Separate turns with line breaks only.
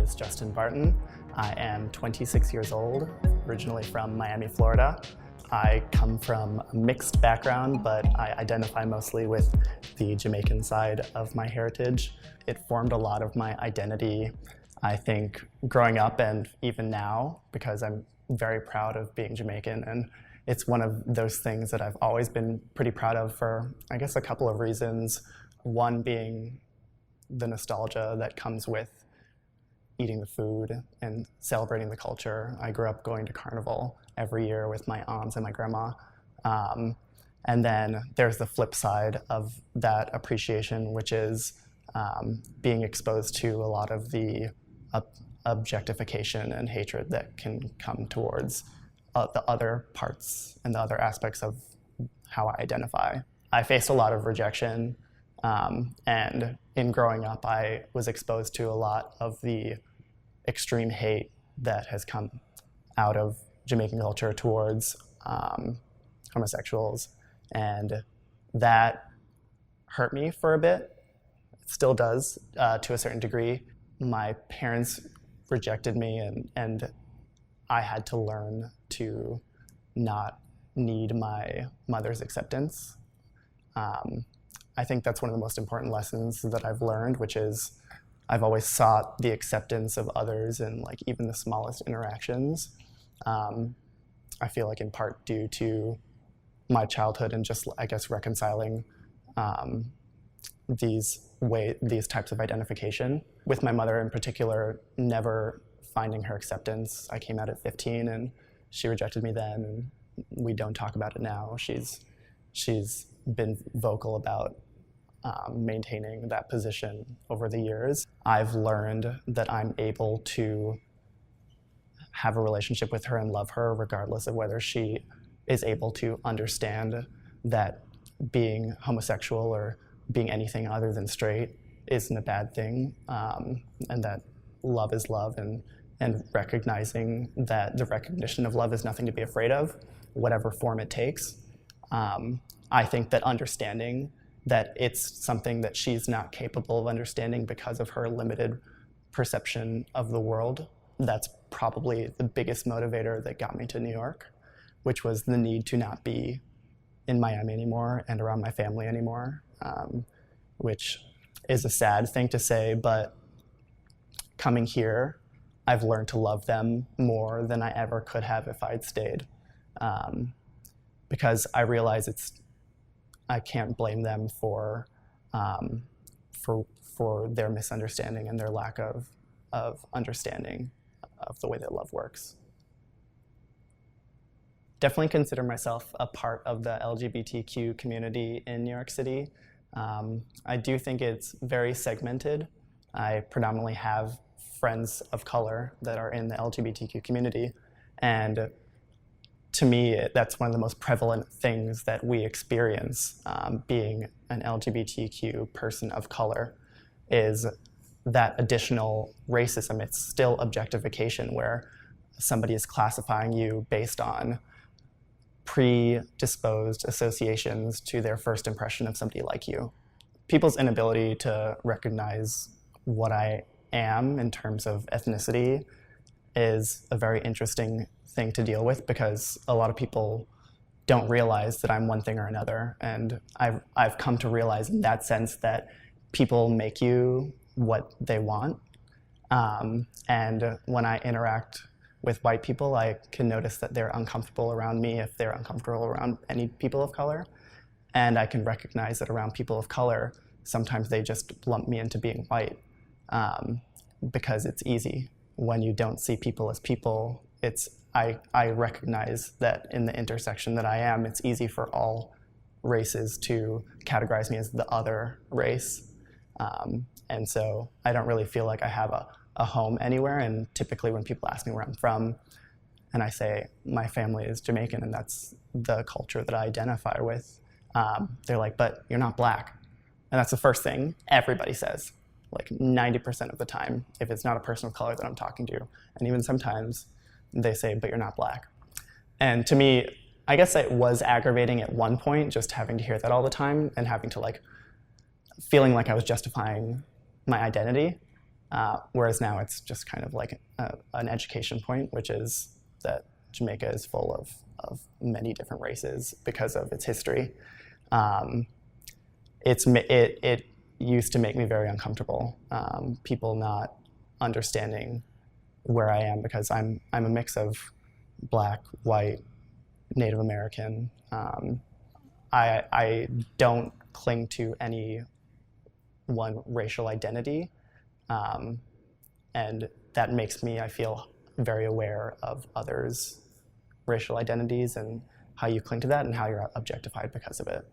is Justin Barton. I am 26 years old, originally from Miami, Florida. I come from a mixed background, but I identify mostly with the Jamaican side of my heritage. It formed a lot of my identity, I think, growing up and even now, because I'm very proud of being Jamaican, and it's one of those things that I've always been pretty proud of for, I guess, a couple of reasons. One being the nostalgia that comes with eating the food and celebrating the culture. I grew up going to Carnival every year with my aunts and my grandma. And then there's the flip side of that appreciation, which is being exposed to a lot of the objectification and hatred that can come towards the other parts and the other aspects of how I identify. I faced a lot of rejection, and in growing up, I was exposed to a lot of the extreme hate that has come out of Jamaican culture towards homosexuals, and that hurt me for a bit. It still does to a certain degree. My parents rejected me, and I had to learn to not need my mother's acceptance. I think that's one of the most important lessons that I've learned, which is I've always sought the acceptance of others in like even the smallest interactions. I feel like in part due to my childhood and just, I guess, reconciling these types of identification. With my mother in particular, never finding her acceptance. I came out at 15 and she rejected me then, and we don't talk about it now. She's been vocal about maintaining that position over the years. I've learned that I'm able to have a relationship with her and love her regardless of whether she is able to understand that being homosexual or being anything other than straight isn't a bad thing, and that love is love, and recognizing that the recognition of love is nothing to be afraid of, whatever form it takes. I think that understanding that it's something that she's not capable of understanding because of her limited perception of the world, that's probably the biggest motivator that got me to New York, which was the need to not be in Miami anymore and around my family anymore, which is a sad thing to say, but coming here, I've learned to love them more than I ever could have if I'd stayed, because I realize I can't blame them for their misunderstanding and their lack of understanding of the way that love works. Definitely consider myself a part of the LGBTQ community in New York City. I do think it's very segmented. I predominantly have friends of color that are in the LGBTQ community, and to me, that's one of the most prevalent things that we experience being an LGBTQ person of color, is that additional racism. It's still objectification, where somebody is classifying you based on predisposed associations to their first impression of somebody like you. People's inability to recognize what I am in terms of ethnicity is a very interesting thing to deal with, because a lot of people don't realize that I'm one thing or another, and I've come to realize in that sense that people make you what they want, and when I interact with white people, I can notice that they're uncomfortable around me if they're uncomfortable around any people of color, and I can recognize that around people of color, sometimes they just lump me into being white, because it's easy. When you don't see people as people, I recognize that in the intersection that I am, it's easy for all races to categorize me as the other race. And so I don't really feel like I have a home anywhere. And typically when people ask me where I'm from, and I say my family is Jamaican and that's the culture that I identify with, they're like, but you're not Black. And that's the first thing everybody says, like 90% of the time, if it's not a person of color that I'm talking to. And even sometimes they say, but you're not Black. And to me, I guess it was aggravating at one point, just having to hear that all the time and having to feeling like I was justifying my identity. Whereas now it's just kind of like an education point, which is that Jamaica is full of many different races because of its history. It used to make me very uncomfortable. People not understanding where I am, because I'm a mix of Black, white, Native American. I don't cling to any one racial identity, and that makes me, I feel, very aware of others' racial identities and how you cling to that and how you're objectified because of it.